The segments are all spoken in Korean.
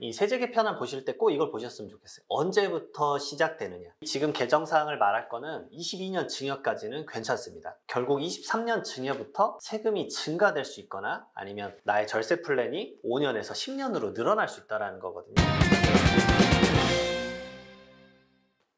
이 세제 개편안 보실 때 꼭 이걸 보셨으면 좋겠어요. 언제부터 시작되느냐. 지금 개정사항을 말할 거는 22년 증여까지는 괜찮습니다. 결국 23년 증여부터 세금이 증가될 수 있거나 아니면 나의 절세 플랜이 5년에서 10년으로 늘어날 수 있다는 거거든요.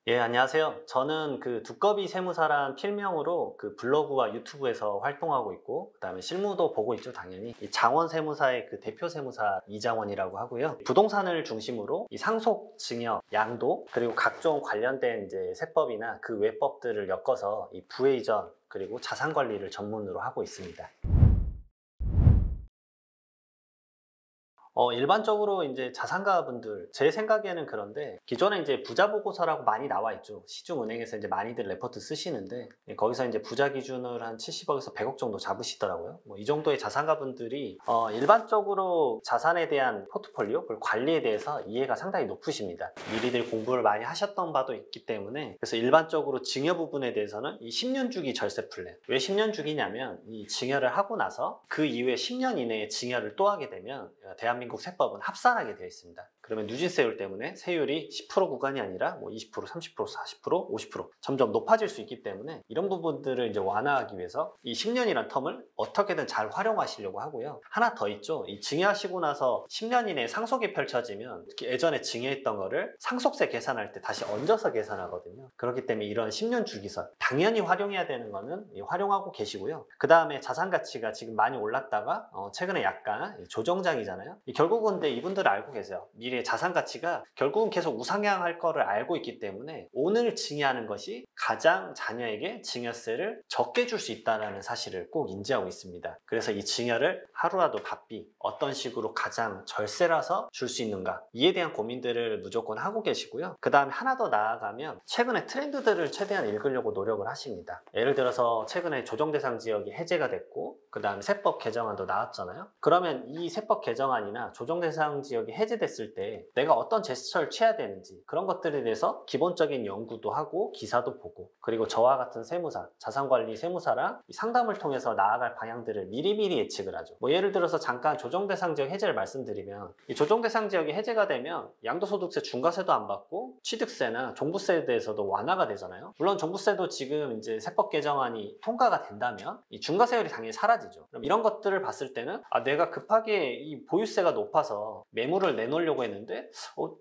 예, 안녕하세요. 저는 그 두꺼비 세무사란 필명으로 그 블로그와 유튜브에서 활동하고 있고, 그다음에 실무도 보고 있죠, 당연히. 이 장원 세무사의 그 대표 세무사 이장원이라고 하고요. 부동산을 중심으로 이 상속, 증여, 양도, 그리고 각종 관련된 이제 세법이나 그 외법들을 엮어서 이 부의 이전, 그리고 자산 관리를 전문으로 하고 있습니다. 일반적으로 이제 자산가분들, 제 생각에는 그런데, 기존에 이제 부자 보고서라고 많이 나와 있죠. 시중은행에서 이제 많이들 레포트 쓰시는데, 거기서 이제 부자 기준을 한 70억에서 100억 정도 잡으시더라고요. 뭐 이 정도의 자산가분들이, 일반적으로 자산에 대한 포트폴리오, 그리고 관리에 대해서 이해가 상당히 높으십니다. 미리들 공부를 많이 하셨던 바도 있기 때문에, 그래서 일반적으로 증여 부분에 대해서는 이 10년 주기 절세 플랜. 왜 10년 주기냐면, 이 증여를 하고 나서 그 이후에 10년 이내에 증여를 또 하게 되면, 대한민국 세법은 합산하게 되어 있습니다. 그러면 누진세율 때문에 세율이 10% 구간이 아니라 뭐 20%, 30%, 40%, 50% 점점 높아질 수 있기 때문에 이런 부분들을 이제 완화하기 위해서 이 10년이란 텀을 어떻게든 잘 활용하시려고 하고요. 하나 더 있죠. 이 증여하시고 나서 10년 이내에 상속이 펼쳐지면 예전에 증여했던 거를 상속세 계산할 때 다시 얹어서 계산하거든요. 그렇기 때문에 이런 10년 주기설 당연히 활용해야 되는 거는 활용하고 계시고요. 그 다음에 자산 가치가 지금 많이 올랐다가 최근에 약간 조정장이잖아요. 결국은 근데 이분들 알고 계세요. 미래의 자산 가치가 결국은 계속 우상향할 거를 알고 있기 때문에 오늘 증여하는 것이 가장 자녀에게 증여세를 적게 줄 수 있다는 사실을 꼭 인지하고 있습니다. 그래서 이 증여를 하루라도 바삐 어떤 식으로 가장 절세라서 줄 수 있는가, 이에 대한 고민들을 무조건 하고 계시고요. 그 다음에 하나 더 나아가면 최근에 트렌드들을 최대한 읽으려고 노력을 하십니다. 예를 들어서 최근에 조정대상 지역이 해제가 됐고, 그 다음에 세법 개정안도 나왔잖아요. 그러면 이 세법 개정안이나 조정대상 지역이 해제됐을 때 내가 어떤 제스처를 취해야 되는지, 그런 것들에 대해서 기본적인 연구도 하고 기사도 보고, 그리고 저와 같은 세무사, 자산관리 세무사랑 상담을 통해서 나아갈 방향들을 미리미리 예측을 하죠. 뭐 예를 들어서 잠깐 조정대상 지역 해제를 말씀드리면, 이 조정대상 지역이 해제가 되면 양도소득세 중과세도 안 받고 취득세나 종부세에 대해서도 완화가 되잖아요. 물론 종부세도 지금 이제 세법 개정안이 통과가 된다면 이 중과세율이 당연히 사라지죠. 그럼 이런 것들을 봤을 때는 내가 급하게 이 보유세가 높아서 매물을 내놓으려고 했는데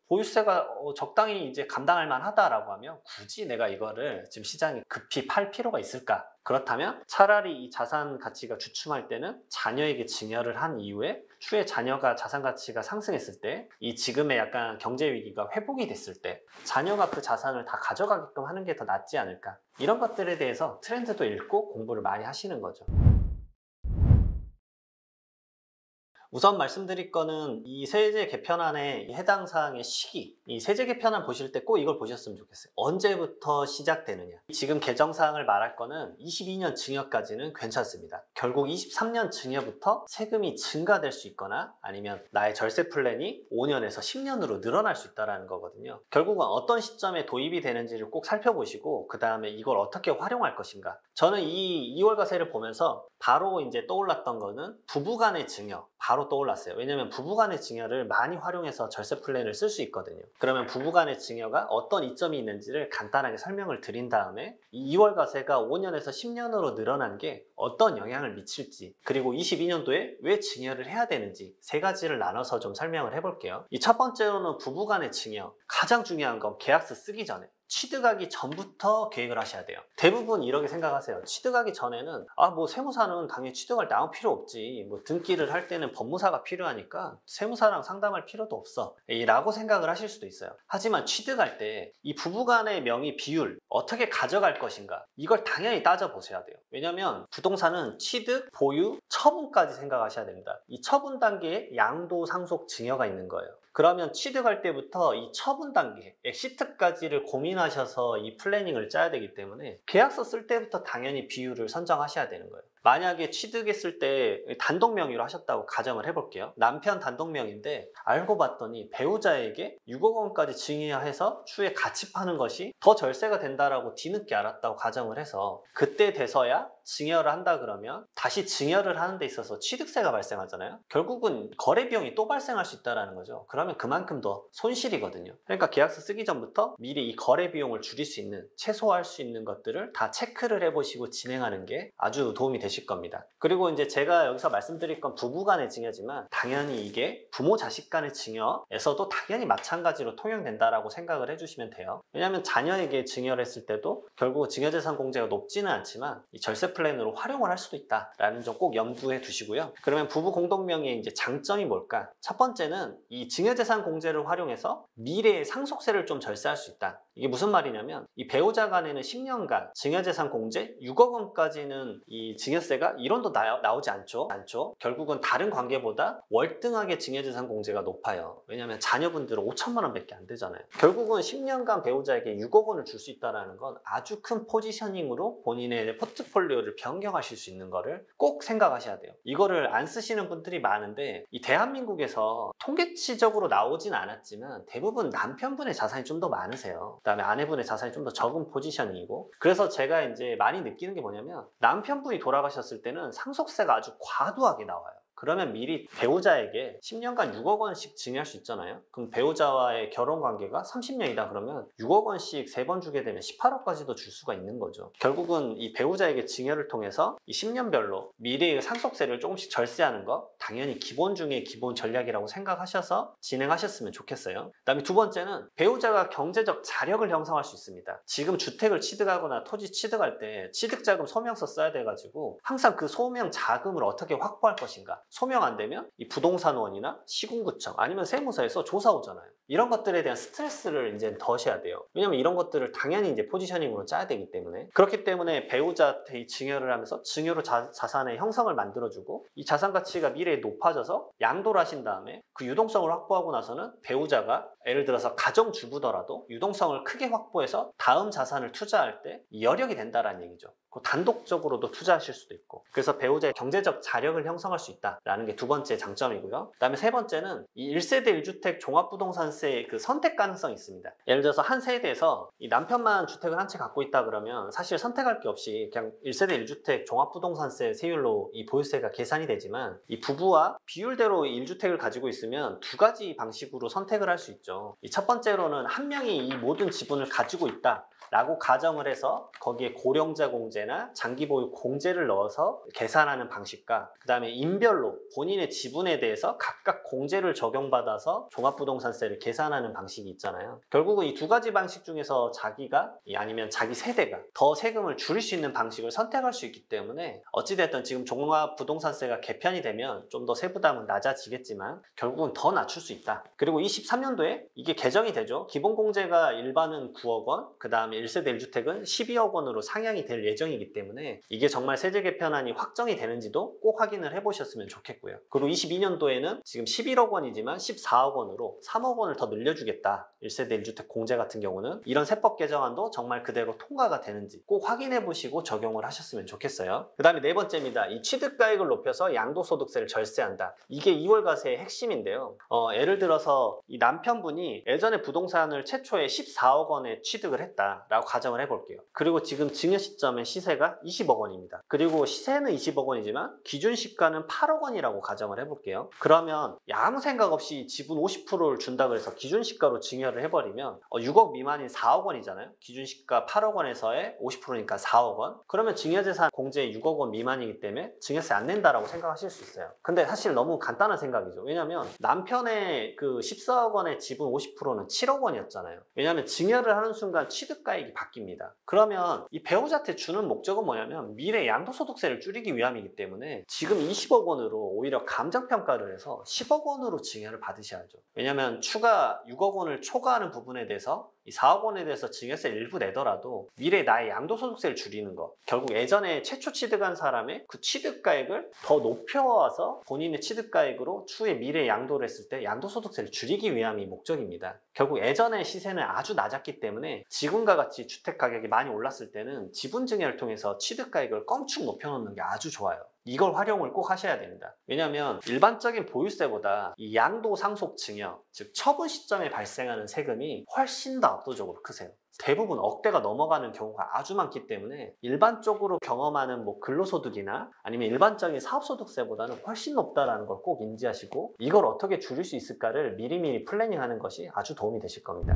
보유세가 적당히 이제 감당할 만하다라고 하면 굳이 내가 이거를 지금 시장에 급히 팔 필요가 있을까? 그렇다면 차라리 이 자산 가치가 주춤할 때는 자녀에게 증여를 한 이후에 추후에 자녀가 자산 가치가 상승했을 때, 이 지금의 약간 경제 위기가 회복이 됐을 때 자녀가 그 자산을 다 가져가게끔 하는 게 더 낫지 않을까? 이런 것들에 대해서 트렌드도 읽고 공부를 많이 하시는 거죠. 우선 말씀드릴 거는 이 세제 개편안의 해당 사항의 시기, 이 세제 개편안 보실 때 꼭 이걸 보셨으면 좋겠어요. 언제부터 시작되느냐. 지금 개정 사항을 말할 거는 22년 증여까지는 괜찮습니다. 결국 23년 증여부터 세금이 증가될 수 있거나 아니면 나의 절세 플랜이 5년에서 10년으로 늘어날 수 있다는 거거든요. 결국은 어떤 시점에 도입이 되는지를 꼭 살펴보시고 그 다음에 이걸 어떻게 활용할 것인가. 저는 이 2월과세를 보면서 바로 이제 떠올랐던 거는 부부간의 증여, 바로 떠올랐어요. 왜냐면 부부간의 증여를 많이 활용해서 절세 플랜을 쓸 수 있거든요. 그러면 부부간의 증여가 어떤 이점이 있는지를 간단하게 설명을 드린 다음에 이 2월과세가 5년에서 10년으로 늘어난 게 어떤 영향을 미칠지, 그리고 22년도에 왜 증여를 해야 되는지 세 가지를 나눠서 좀 설명을 해볼게요. 이 첫 번째로는 부부간의 증여, 가장 중요한 건 계약서 쓰기 전에 취득하기 전부터 계획을 하셔야 돼요. 대부분 이렇게 생각하세요. 취득하기 전에는 뭐 세무사는 당연히 취득할 때 아무 필요 없지, 뭐 등기를 할 때는 법무사가 필요하니까 세무사랑 상담할 필요도 없어 라고 생각을 하실 수도 있어요. 하지만 취득할 때 이 부부간의 명의 비율 어떻게 가져갈 것인가, 이걸 당연히 따져보셔야 돼요. 왜냐면 부동산은 취득, 보유, 처분까지 생각하셔야 됩니다. 이 처분 단계에 양도, 상속, 증여가 있는 거예요. 그러면 취득할 때부터 이 처분 단계, 엑시트까지를 고민하셔서 이 플래닝을 짜야 되기 때문에 계약서 쓸 때부터 당연히 비율을 선정하셔야 되는 거예요. 만약에 취득했을 때 단독 명의로 하셨다고 가정을 해볼게요. 남편 단독 명의인데 알고 봤더니 배우자에게 6억 원까지 증여해서 추후에 같이 파는 것이 더 절세가 된다라고 뒤늦게 알았다고 가정을 해서 그때 돼서야 증여를 한다 그러면 다시 증여를 하는 데 있어서 취득세가 발생하잖아요. 결국은 거래 비용이 또 발생할 수 있다는 거죠. 그러면 그만큼 더 손실이거든요. 그러니까 계약서 쓰기 전부터 미리 이 거래 비용을 줄일 수 있는, 최소화할 수 있는 것들을 다 체크를 해보시고 진행하는 게 아주 도움이 되실 겁니다. 그리고 이제 제가 여기서 말씀드릴 건 부부 간의 증여지만 당연히 이게 부모 자식 간의 증여에서도 당연히 마찬가지로 통용된다라고 생각을 해주시면 돼요. 왜냐하면 자녀에게 증여를 했을 때도 결국 증여재산 공제가 높지는 않지만 이 절세 플랜으로 활용을 할 수도 있다라는 점 꼭 염두에 두시고요. 그러면 부부 공동명의의 이제 장점이 뭘까? 첫 번째는 이 증여재산 공제를 활용해서 미래의 상속세를 좀 절세할 수 있다. 이게 무슨 말이냐면 이 배우자 간에는 10년간 증여재산 공제 6억 원까지는 이 증여세가 이론도 나오지 않죠. 결국은 다른 관계보다 월등하게 증여재산 공제가 높아요. 왜냐하면 자녀분들은 5천만 원밖에 안 되잖아요. 결국은 10년간 배우자에게 6억 원을 줄 수 있다는 건 아주 큰 포지셔닝으로 본인의 포트폴리오를 변경하실 수 있는 거를 꼭 생각하셔야 돼요. 이거를 안 쓰시는 분들이 많은데 이 대한민국에서 통계치적으로 나오진 않았지만 대부분 남편분의 자산이 좀 더 많으세요. 그다음에 아내분의 자산이 좀 더 적은 포지션이고, 그래서 제가 이제 많이 느끼는 게 뭐냐면 남편분이 돌아가셨을 때는 상속세가 아주 과도하게 나와요. 그러면 미리 배우자에게 10년간 6억 원씩 증여할 수 있잖아요. 그럼 배우자와의 결혼 관계가 30년이다 그러면 6억 원씩 3번 주게 되면 18억까지도 줄 수가 있는 거죠. 결국은 이 배우자에게 증여를 통해서 이 10년별로 미래의 상속세를 조금씩 절세하는 거 당연히 기본 중에 기본 전략이라고 생각하셔서 진행하셨으면 좋겠어요. 그다음에 두 번째는 배우자가 경제적 자력을 형성할 수 있습니다. 지금 주택을 취득하거나 토지 취득할 때 취득자금 소명서 써야 돼가지고 항상 그 소명 자금을 어떻게 확보할 것인가, 소명 안 되면 이 부동산원이나 시군구청 아니면 세무서에서 조사 오잖아요. 이런 것들에 대한 스트레스를 이제 더셔야 돼요. 왜냐면 이런 것들을 당연히 이제 포지셔닝으로 짜야 되기 때문에. 그렇기 때문에 배우자한테 증여를 하면서 증여로 자산의 형성을 만들어주고 이 자산 가치가 미래에 높아져서 양도를 하신 다음에 그 유동성을 확보하고 나서는 배우자가 예를 들어서 가정주부더라도 유동성을 크게 확보해서 다음 자산을 투자할 때 여력이 된다라는 얘기죠. 단독적으로도 투자하실 수도 있고, 그래서 배우자의 경제적 자력을 형성할 수 있다라는 게 두 번째 장점이고요. 그다음에 세 번째는 이 1세대 1주택 종합부동산세의 그 선택 가능성이 있습니다. 예를 들어서 한 세대에서 이 남편만 주택을 한 채 갖고 있다 그러면 사실 선택할 게 없이 그냥 1세대 1주택 종합부동산세 세율로 이 보유세가 계산이 되지만 이 부부와 비율대로 1주택을 가지고 있으면 두 가지 방식으로 선택을 할 수 있죠. 이 첫 번째로는 한 명이 이 모든 지분을 가지고 있다 라고 가정을 해서 거기에 고령자 공제나 장기 보유 공제를 넣어서 계산하는 방식과, 그 다음에 인별로 본인의 지분에 대해서 각각 공제를 적용받아서 종합부동산세를 계산하는 방식이 있잖아요. 결국은 이 두 가지 방식 중에서 자기가 아니면 자기 세대가 더 세금을 줄일 수 있는 방식을 선택할 수 있기 때문에 어찌됐든 지금 종합부동산세가 개편이 되면 좀 더 세부담은 낮아지겠지만 결국은 더 낮출 수 있다. 그리고 23년도에 이게 개정이 되죠. 기본공제가 일반은 9억 원, 그 다음에 1세대 1주택은 12억 원으로 상향이 될 예정이기 때문에 이게 정말 세제 개편안이 확정이 되는지도 꼭 확인을 해보셨으면 좋겠고요. 그리고 22년도에는 지금 11억 원이지만 14억 원으로 3억 원을 더 늘려주겠다. 1세대 1주택 공제 같은 경우는 이런 세법 개정안도 정말 그대로 통과가 되는지 꼭 확인해 보시고 적용을 하셨으면 좋겠어요. 그 다음에 네 번째입니다. 이 취득가액을 높여서 양도소득세를 절세한다. 이게 2월과세의 핵심인데요. 예를 들어서 이 남편분이 예전에 부동산을 최초에 14억 원에 취득을 했다 라고 가정을 해볼게요. 그리고 지금 증여 시점의 시세가 20억 원입니다. 그리고 시세는 20억 원이지만 기준 시가는 8억 원이라고 가정을 해볼게요. 그러면 아무 생각 없이 지분 50%를 준다 그래서 기준 시가로 증여를 해버리면 6억 미만인 4억 원이잖아요. 기준 시가 8억 원에서의 50%니까 4억 원. 그러면 증여재산 공제 6억 원 미만이기 때문에 증여세 안 낸다라고 생각하실 수 있어요. 근데 사실 너무 간단한 생각이죠. 왜냐면 남편의 그 14억 원의 지분 50%는 7억 원이었잖아요. 왜냐면 증여를 하는 순간 취득가액이 바뀝니다. 그러면 이 배우자한테 주는 목적은 뭐냐면 미래 양도소득세를 줄이기 위함이기 때문에 지금 20억 원으로 오히려 감정평가를 해서 10억 원으로 증여를 받으셔야죠. 왜냐면 추가 6억 원을 초과하는 부분에 대해서 이 4억 원에 대해서 증여세를 일부 내더라도 미래 나의 양도소득세를 줄이는 거, 결국 예전에 최초 취득한 사람의 그 취득가액을 더 높여와서 본인의 취득가액으로 추후에 미래 양도를 했을 때 양도소득세를 줄이기 위함이 목적입니다. 결국 예전의 시세는 아주 낮았기 때문에 지금과 같이 주택가격이 많이 올랐을 때는 지분 증여를 통해서 취득가액을 껑충 높여놓는 게 아주 좋아요. 이걸 활용을 꼭 하셔야 됩니다. 왜냐하면 일반적인 보유세보다 이 양도상속 증여, 즉 처분 시점에 발생하는 세금이 훨씬 더 압도적으로 크세요. 대부분 억대가 넘어가는 경우가 아주 많기 때문에 일반적으로 경험하는 근로소득이나 아니면 일반적인 사업소득세보다는 훨씬 높다는 걸 꼭 인지하시고 이걸 어떻게 줄일 수 있을까를 미리미리 플래닝하는 것이 아주 도움이 되실 겁니다.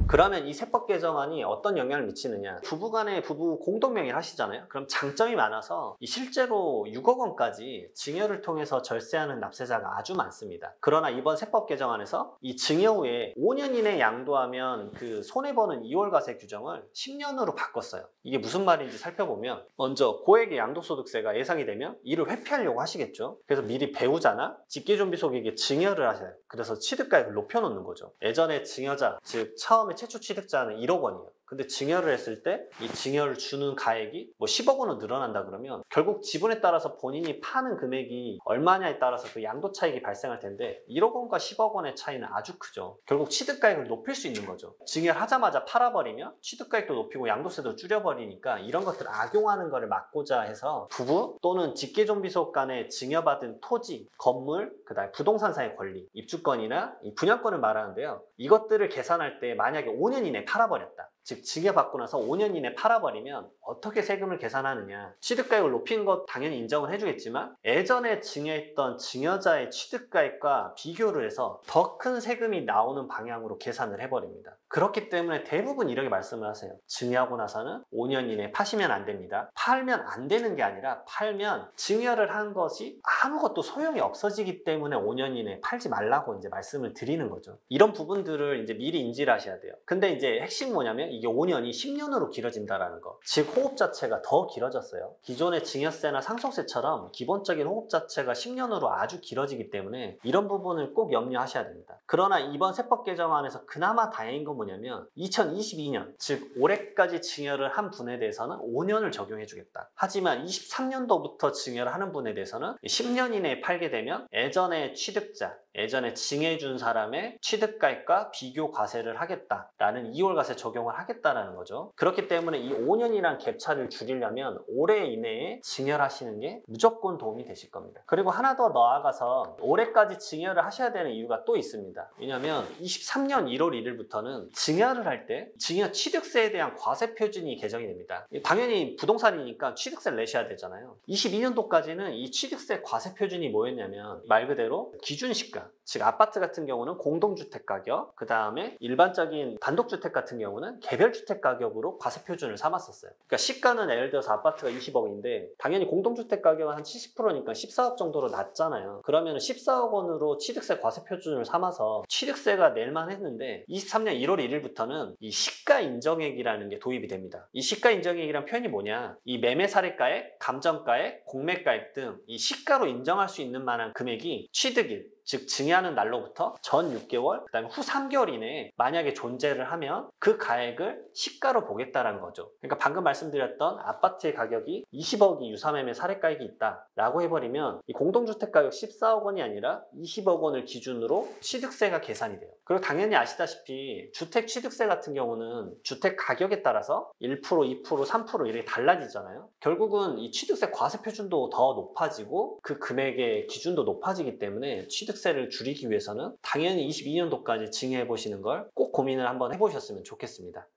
그러면 이 세법 개정안이 어떤 영향을 미치느냐? 부부간에 부부 공동명의를 하시잖아요. 그럼 장점이 많아서 실제로 6억 원까지 증여를 통해서 절세하는 납세자가 아주 많습니다. 그러나 이번 세법 개정안에서 이 증여 후에 5년 이내 양도하면 그 손해보는 2월과세 규정을 10년으로 바꿨어요. 이게 무슨 말인지 살펴보면 먼저 고액의 양도소득세가 예상이 되면 이를 회피하려고 하시겠죠. 그래서 미리 배우자나 직계존비속에게 증여를 하셔요. 그래서 취득가액을 높여놓는 거죠. 예전에 증여자, 즉 처음에 최초 취득자는 1억 원이에요. 근데 증여를 했을 때 이 증여를 주는 가액이 10억 원으로 늘어난다 그러면 결국 지분에 따라서 본인이 파는 금액이 얼마냐에 따라서 그 양도 차익이 발생할 텐데 1억 원과 10억 원의 차이는 아주 크죠. 결국 취득가액을 높일 수 있는 거죠. 증여를 하자마자 팔아버리면 취득가액도 높이고 양도세도 줄여버리니까 이런 것들을 악용하는 것을 막고자 해서 부부 또는 직계존비속 간에 증여받은 토지, 건물, 그다음에 부동산사의 권리, 입주권이나 이 분양권을 말하는데요. 이것들을 계산할 때 만약에 5년 이내에 팔아버렸다. 즉 증여받고 나서 5년 이내에 팔아버리면 어떻게 세금을 계산하느냐. 취득가액을 높인 것 당연히 인정을 해주겠지만 예전에 증여했던 증여자의 취득가액과 비교를 해서 더 큰 세금이 나오는 방향으로 계산을 해버립니다. 그렇기 때문에 대부분 이렇게 말씀을 하세요. 증여하고 나서는 5년 이내에 파시면 안 됩니다. 팔면 안 되는 게 아니라 팔면 증여를 한 것이 아무것도 소용이 없어지기 때문에 5년 이내에 팔지 말라고 이제 말씀을 드리는 거죠. 이런 부분들을 이제 미리 인지를 하셔야 돼요. 근데 이제 핵심 뭐냐면 이게 5년이 10년으로 길어진다라는 거. 즉 호흡 자체가 더 길어졌어요. 기존의 증여세나 상속세처럼 기본적인 호흡 자체가 10년으로 아주 길어지기 때문에 이런 부분을 꼭 염려하셔야 됩니다. 그러나 이번 세법 개정안에서 그나마 다행인 건 뭐냐면 2022년, 즉 올해까지 증여를 한 분에 대해서는 5년을 적용해 주겠다. 하지만 23년도부터 증여를 하는 분에 대해서는 10년 이내에 팔게 되면 예전에 취득자, 예전에 증여해준 사람의 취득가액과 비교 과세를 하겠다라는 2월과세 적용을 하겠다라는 거죠. 그렇기 때문에 이 5년이란 갭차를 줄이려면 올해 이내에 증여를 하시는 게 무조건 도움이 되실 겁니다. 그리고 하나 더 나아가서 올해까지 증여를 하셔야 되는 이유가 또 있습니다. 왜냐하면 23년 1월 1일부터는 증여를 할 때 증여 취득세에 대한 과세 표준이 개정이 됩니다. 당연히 부동산이니까 취득세를 내셔야 되잖아요. 22년도까지는 이 취득세 과세 표준이 뭐였냐면 말 그대로 기준시가, 즉 아파트 같은 경우는 공동주택 가격, 그 다음에 일반적인 단독주택 같은 경우는 개별주택 가격으로 과세 표준을 삼았었어요. 그러니까 시가는 예를 들어서 아파트가 20억인데 당연히 공동주택 가격은 한 70%니까 14억 정도로 낮잖아요. 그러면 14억 원으로 취득세 과세 표준을 삼아서 취득세가 낼만 했는데 23년 1월 1일부터는 이 시가 인정액이라는 게 도입이 됩니다. 이 시가 인정액이란 표현이 뭐냐? 이 매매 사례가액, 감정가액, 공매가액 등 이 시가로 인정할 수 있는 만한 금액이 취득일, 즉 증여하는 날로부터 전 6개월, 그 다음에 후 3개월 이내에 만약에 존재를 하면 그 가액을 시가로 보겠다라는 거죠. 그러니까 방금 말씀드렸던 아파트의 가격이 20억이 유사매매 사례가액이 있다라고 해버리면 이 공동주택 가격 14억 원이 아니라 20억 원을 기준으로 취득세가 계산이 돼요. 그리고 당연히 아시다시피 주택 취득세 같은 경우는 주택 가격에 따라서 1%, 2%, 3% 이렇게 달라지잖아요. 결국은 이 취득세 과세 표준도 더 높아지고 그 금액의 기준도 높아지기 때문에 취득세를 줄이기 위해서는 당연히 22년도까지 증여해 보시는 걸 꼭 고민을 한번 해보셨으면 좋겠습니다.